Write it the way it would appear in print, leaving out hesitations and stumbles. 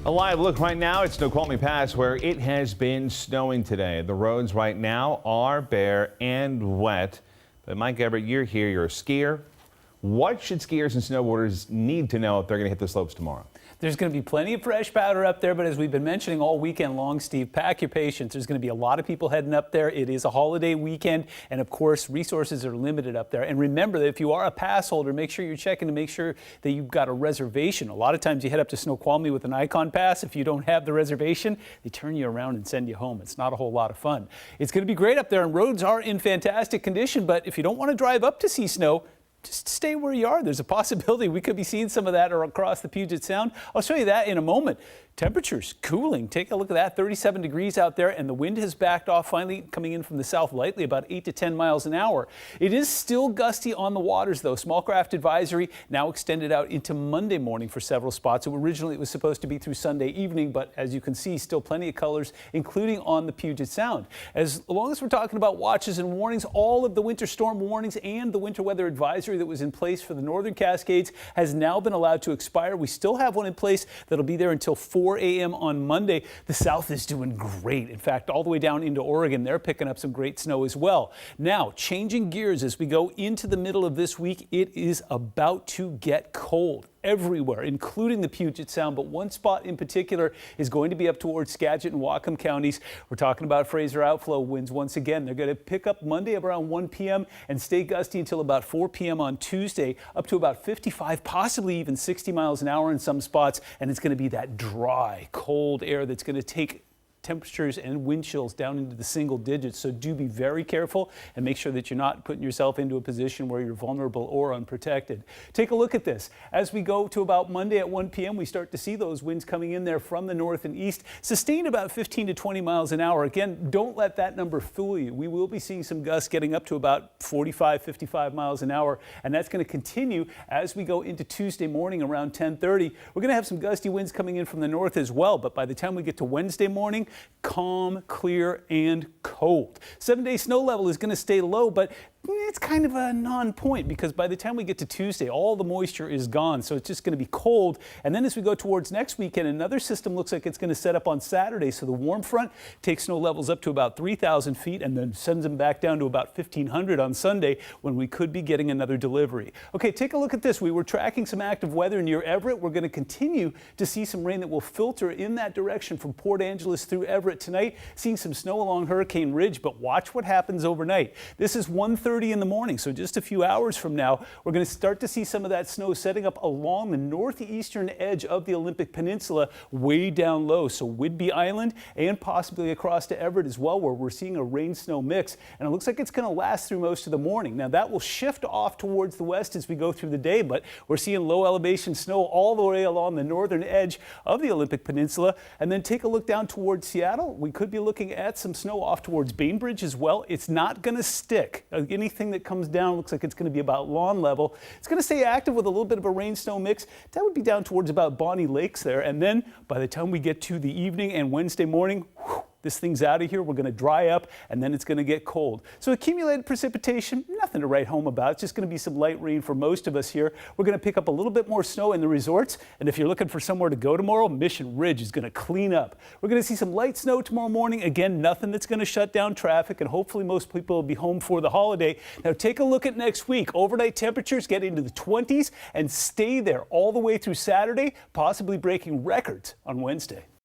A live look right now at Snoqualmie Pass, where it has been snowing today. The roads right now are bare and wet. But Mike Everett, you're here. You're a skier. What should skiers and snowboarders need to know if they're going to hit the slopes tomorrow? There's going to be plenty of fresh powder up there, but as we've been mentioning all weekend long, Steve, pack your patience. There's going to be a lot of people heading up there. It is a holiday weekend, and of course, resources are limited up there. And remember that if you are a pass holder, make sure you're checking to make sure that you've got a reservation. A lot of times you head up to Snoqualmie with an Icon pass. If you don't have the reservation, they turn you around and send you home. It's not a whole lot of fun. It's going to be great up there, and roads are in fantastic condition, but if you don't want to drive up to see snow, just stay where you are. There's a possibility we could be seeing some of that across the Puget Sound. I'll show you that in a moment. Temperatures cooling. Take a look at that. 37 degrees out there, and the wind has backed off, finally coming in from the south lightly, about 8 to 10 miles an hour. It is still gusty on the waters, though. Small craft advisory now extended out into Monday morning for several spots. Originally, it was supposed to be through Sunday evening, but as you can see, still plenty of colors, including on the Puget Sound. As long as we're talking about watches and warnings, all of the winter storm warnings and the winter weather advisory that was in place for the northern Cascades has now been allowed to expire. We still have one in place that'll be there until 4 a.m. on Monday. The south is doing great. In fact, all the way down into Oregon, they're picking up some great snow as well. Now, changing gears as we go into the middle of this week, it is about to get cold everywhere, including the Puget Sound, but one spot in particular is going to be up towards Skagit and Whatcom counties. We're talking about Fraser outflow winds once again. They're going to pick up Monday around 1 p.m. and stay gusty until about 4 p.m. on Tuesday, up to about 55, possibly even 60 miles an hour in some spots, and it's going to be that dry, cold air that's going to take temperatures and wind chills down into the single digits. So do be very careful and make sure that you're not putting yourself into a position where you're vulnerable or unprotected. Take a look at this. As we go to about Monday at 1 p.m., we start to see those winds coming in there from the north and east, sustained about 15 to 20 miles an hour. Again, don't let that number fool you. We will be seeing some gusts getting up to about 45, 55 miles an hour, and that's going to continue as we go into Tuesday morning around 10:30. We're going to have some gusty winds coming in from the north as well, but by the time we get to Wednesday morning, calm, clear, and cold. 7-day snow level is going to stay low, but it's kind of a non-point because by the time we get to Tuesday, all the moisture is gone. So it's just going to be cold. And then as we go towards next weekend, another system looks like it's going to set up on Saturday. So the warm front takes snow levels up to about 3,000 feet and then sends them back down to about 1,500 on Sunday when we could be getting another delivery. Okay, take a look at this. We were tracking some active weather near Everett. We're going to continue to see some rain that will filter in that direction from Port Angeles through Everett tonight. Seeing some snow along Hurricane Ridge, but watch what happens overnight. This is 1:30 in the morning, so just a few hours from now, we're going to start to see some of that snow setting up along the northeastern edge of the Olympic Peninsula, way down low. So Whidbey Island and possibly across to Everett as well, where we're seeing a rain-snow mix, and it looks like it's going to last through most of the morning. Now that will shift off towards the west as we go through the day, but we're seeing low elevation snow all the way along the northern edge of the Olympic Peninsula. And then take a look down towards Seattle. We could be looking at some snow off towards Bainbridge as well. It's not going to stick. Anything that comes down looks like it's going to be about lawn level. It's going to stay active with a little bit of a rain-snow mix. That would be down towards about Bonnie Lakes there. And then by the time we get to the evening and Wednesday morning, this thing's out of here. We're going to dry up, and then it's going to get cold. So accumulated precipitation, nothing to write home about. It's just going to be some light rain for most of us here. We're going to pick up a little bit more snow in the resorts, and if you're looking for somewhere to go tomorrow, Mission Ridge is going to clean up. We're going to see some light snow tomorrow morning. Again, nothing that's going to shut down traffic, and hopefully most people will be home for the holiday. Now take a look at next week. Overnight temperatures get into the 20s and stay there all the way through Saturday, possibly breaking records on Wednesday.